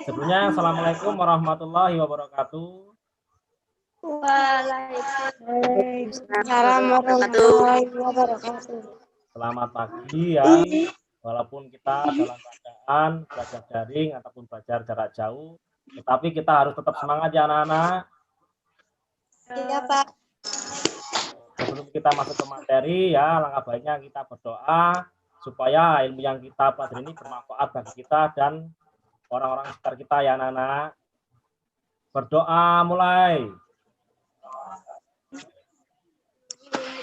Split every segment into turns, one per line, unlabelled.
Sebelumnya, Assalamualaikum warahmatullahi wabarakatuh.
Waalaikumsalam warahmatullahi wabarakatuh.
Selamat pagi ya. Walaupun kita dalam keadaan belajar daring ataupun belajar jarak jauh, tetapi kita harus tetap semangat ya anak-anak.
Iya, Pak.
Sebelum kita masuk ke materi ya, langkah baiknya kita berdoa supaya ilmu yang kita pelajari ini bermanfaat bagi kita dan orang-orang sekitar kita ya anak-anak. Berdoa mulai.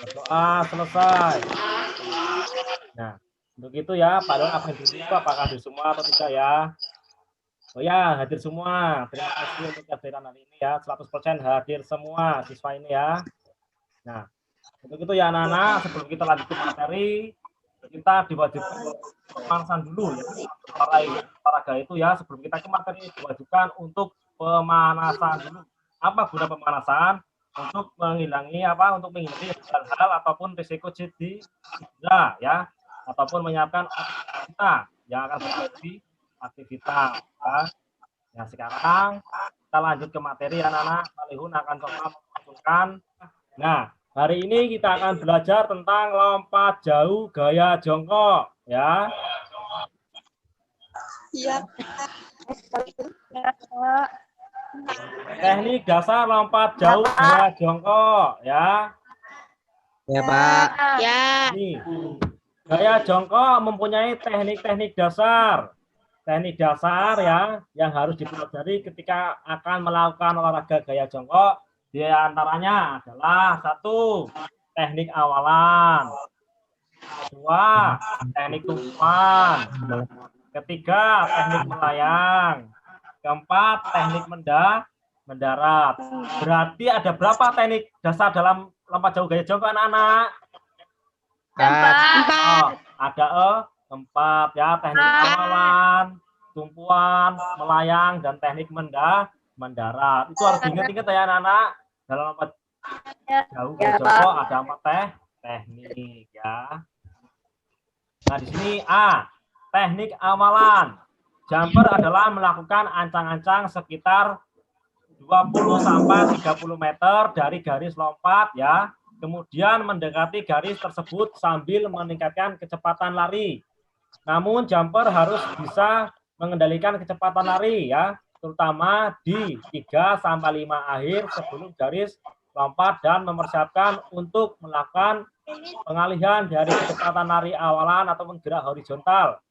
Berdoa selesai. Nah, untuk itu ya, Pak Don absen dulu, apakah hadir semua atau tidak ya? Oh ya, hadir semua. Terima kasih untuk kehadiran hari ini ya. 100% hadir semua siswa ini ya. Nah, untuk itu ya anak-anak, sebelum kita lanjut ke materi, kita diwajibkan pemanasan dulu ya. Olahraga itu ya, sebelum kita ke materi diwajibkan untuk pemanasan dulu. Apa guna pemanasan? Untuk menghilangkan hal-hal ataupun risiko cedera ya, ataupun menyiapkan kita yang akan beraktivitas ya. Nah, sekarang kita lanjut ke materi anak-anak. Salihun akan coba menunjukkan. Nah, hari ini kita akan belajar tentang lompat jauh gaya jongkok ya.
Iya.
Teknik dasar lompat jauh gaya jongkok ya.
Ya, Pak.
Ya.
Ini gaya jongkok mempunyai teknik-teknik dasar. Teknik dasar ya yang harus dipelajari ketika akan melakukan olahraga gaya jongkok. Di antaranya adalah 1. Teknik awalan. 2. Teknik tumpuan. 3. Teknik melayang. 4. Teknik mendarat. Berarti ada berapa teknik dasar dalam lompat jauh gaya jongkok anak-anak?
4.
Ada 4 ya, teknik awalan, tumpuan, melayang, dan teknik mendarat. Itu harus diingat-ingat ya anak-anak. Dalam lompat jauh gaya jongkok ada 4 teknik ya. Nah di sini A, teknik awalan. Jumper adalah melakukan ancang-ancang sekitar 20-30 meter dari garis lompat ya. Kemudian mendekati garis tersebut sambil meningkatkan kecepatan lari. Namun jumper harus bisa mengendalikan kecepatan lari ya, terutama di 3-5 akhir sebelum garis lompat dan mempersiapkan untuk melakukan pengalihan dari kecepatan lari awalan ataupun gerak horizontal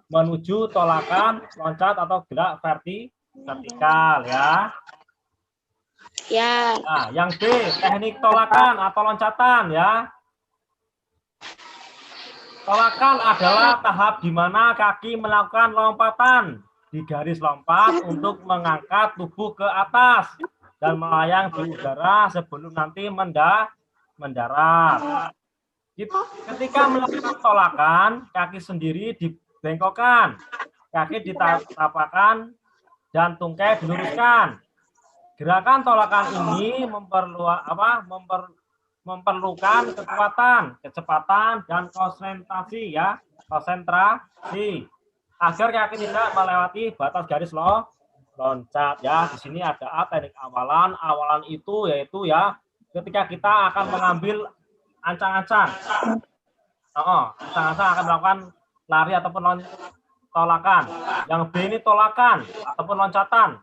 menuju tolakan, loncat atau gerak vertikal ya.
Ya.
Nah, yang B, teknik tolakan atau loncatan ya. Tolakan adalah tahap di mana kaki melakukan lompatan di garis lompat untuk mengangkat tubuh ke atas dan melayang di udara sebelum nanti mendarat. Ketika melakukan tolakan, kaki sendiri dibengkokkan, kaki ditapakkan, dan tungkai diluruskan. Gerakan tolakan ini memerlukan kekuatan, kecepatan, dan konsentrasi ya, konsentrasi agar kaki tidak melewati batas garis loncat ya. Di sini ada teknik awalan. Awalan itu yaitu ya ketika kita akan mengambil ancang-ancang. Ancang-ancang akan melakukan lari ataupun tolakan. Yang B ini tolakan ataupun loncatan.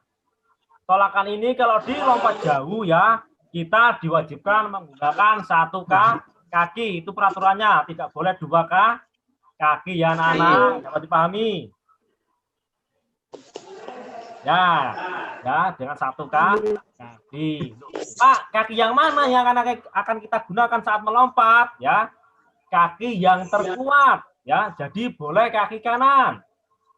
Tolakan ini kalau di lompat jauh ya, kita diwajibkan menggunakan 1 kaki. Itu peraturannya, tidak boleh 2 kaki ya anak-anak. Dapat dipahami? Ya, dengan 1 kaki. Pak, kaki yang mana yang akan kita gunakan saat melompat ya? Kaki yang terkuat ya. Jadi boleh kaki kanan.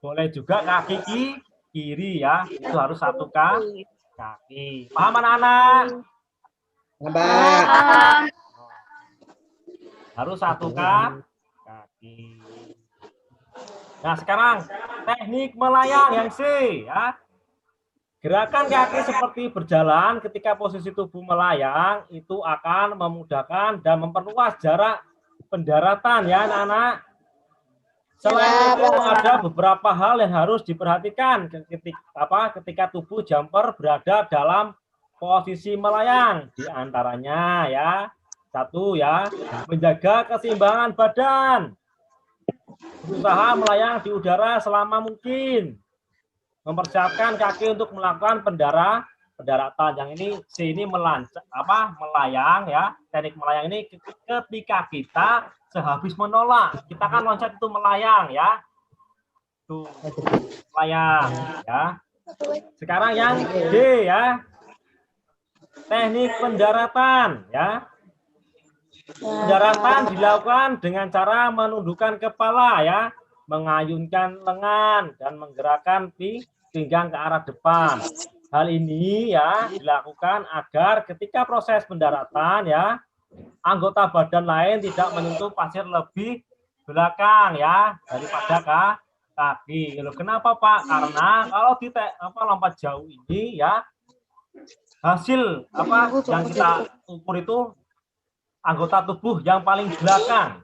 Boleh juga kaki kiri ya, itu harus 1 kaki. Paham anak-anak? Harus 1 kaki. Nah sekarang teknik melayang yang C ya. Gerakan kaki seperti berjalan ketika posisi tubuh melayang itu akan memudahkan dan memperluas jarak pendaratan ya anak-anak. Selain itu ada beberapa hal yang harus diperhatikan ketika tubuh jumper berada dalam posisi melayang. Di antaranya ya, satu ya, menjaga keseimbangan badan. Berusaha melayang di udara selama mungkin. Mempersiapkan kaki untuk melakukan pendaratan. Yang ini C ini melayang ya. Teknik melayang ini ketika kita sehabis menolak, kita kan loncat itu melayang ya. Tuh, melayang ya. Sekarang yang D ya. Teknik pendaratan ya. Pendaratan dilakukan dengan cara menundukkan kepala ya, mengayunkan lengan dan menggerakkan pinggang ke arah depan. Hal ini ya dilakukan agar ketika proses pendaratan ya, anggota badan lain tidak menyentuh pasir lebih belakang ya daripada kaki. Kenapa Pak? Karena kalau di lompat jauh ini ya hasil yang kita ukur itu anggota tubuh yang paling belakang.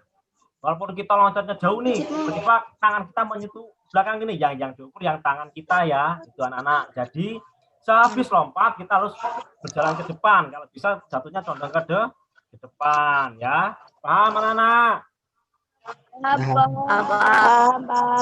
Walaupun kita loncatnya jauh nih, tiba-tiba tangan kita menyentuh belakang ini, yang diukur yang tangan kita ya, itu anak-anak. Jadi sehabis lompat kita harus berjalan ke depan. Kalau bisa jatuhnya condong ke depan ya. Paham anak-anak?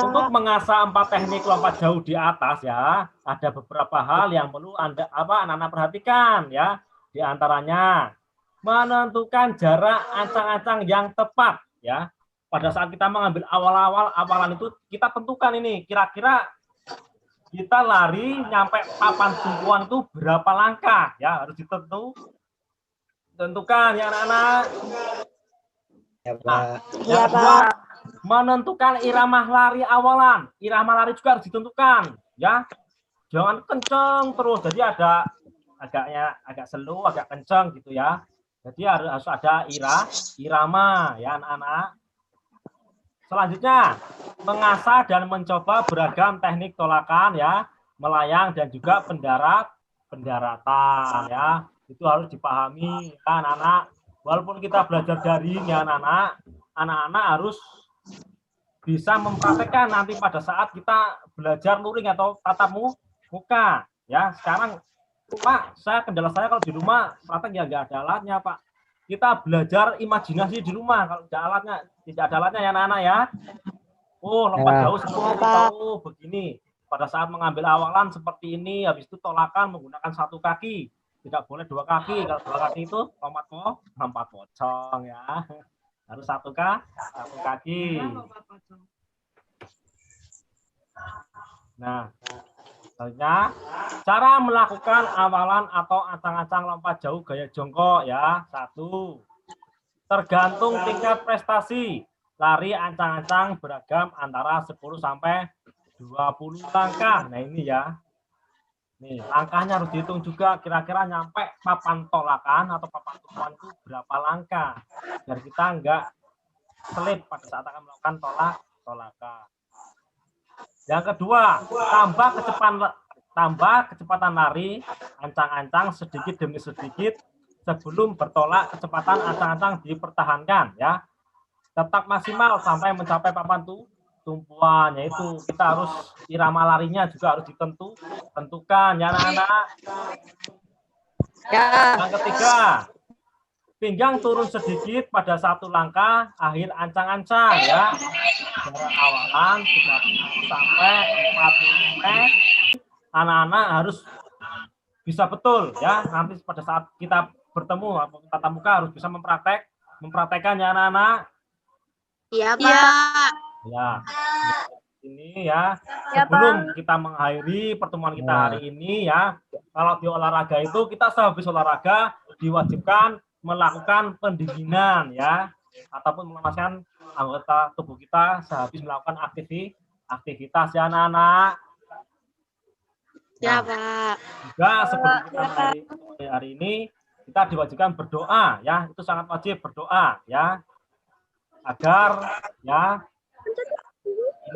Untuk mengasah 4 teknik lompat jauh di atas ya, ada beberapa hal yang perlu anak-anak perhatikan ya. Di antaranya menentukan jarak ancang-ancang yang tepat ya. Pada saat kita mengambil awalan itu kita tentukan ini kira-kira kita lari nyampe papan tumpuan itu berapa langkah ya, harus ditentukan ya anak-anak.
Ya, Pak.
Ya, Pak.
Menentukan irama lari awalan. Irama lari juga harus ditentukan ya. Jangan kenceng terus. Jadi ada agak slow, agak kenceng gitu ya. Jadi harus ada irama ya anak-anak. Selanjutnya, mengasah dan mencoba beragam teknik tolakan ya, melayang dan juga pendaratan ya. Itu harus dipahami ya anak-anak. Walaupun kita belajar daring ya anak-anak harus bisa mempraktekkan nanti pada saat kita belajar luring atau tatap muka ya. Sekarang Pak, kendala saya kalau di rumah praktek ya nggak ada alatnya Pak. Kita belajar imajinasi di rumah kalau tidak ada alatnya ya anak-anak ya. Oh, lompat jauh seperti itu, begini. Pada saat mengambil awalan seperti ini, habis itu tolakan menggunakan 1 kaki. Tidak boleh 2 kaki. Kalau 2 kaki itu lompat pocong ya. Harus 1 kaki. Nah, selanjutnya cara melakukan awalan atau ancang-ancang lompat jauh gaya jongkok ya. 1. Tergantung tingkat prestasi. Lari ancang-ancang beragam antara 10 sampai 20 langkah. Nah, ini ya. Nih, langkahnya harus dihitung juga kira-kira nyampe papan tolakan atau papan tumpuan itu berapa langkah. Biar kita enggak selip pada saat akan melakukan tolakan. Yang kedua, tambah kecepatan lari ancang-ancang sedikit demi sedikit sebelum bertolak. Kecepatan ancang-ancang dipertahankan ya. Tetap maksimal sampai mencapai papan tumpuan, yaitu kita harus irama larinya juga harus ditentukan ya anak-anak.
Ya.
Yang ketiga, pinggang turun sedikit pada 1 langkah akhir ancang-ancang ya. Jarak awalan 30 sampai 40 meter. Anak-anak harus bisa betul ya. Nanti pada saat kita bertemu atau tatap muka harus bisa mempraktekkan ya anak-anak.
Iya, Pak.
Ya. Ini ya. Sebelum kita mengakhiri pertemuan kita hari ini ya. Kalau di olahraga itu kita sehabis olahraga diwajibkan melakukan pendinginan ya, ataupun memanaskan anggota tubuh kita sehabis melakukan aktivitas ya anak-anak.
Ya, Pak.
Juga sebelum kita hari ini kita diwajibkan berdoa ya, itu sangat wajib berdoa ya, agar ya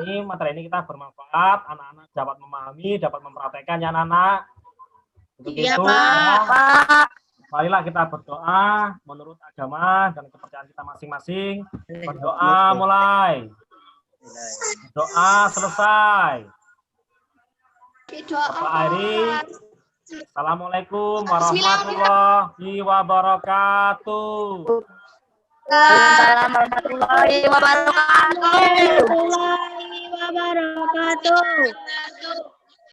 ini materi ini kita bermanfaat, anak-anak dapat memahami, dapat mempraktekkan ya anak-anak. Untuk
Iya,
itu,
Pak.
marilah kita berdoa menurut agama dan kepercayaan kita masing-masing. Berdoa mulai. Doa selesai.
Doa.
Pak Ari. Assalamualaikum warahmatullahi wabarakatuh.
Warahmatullahi wabarakatuh.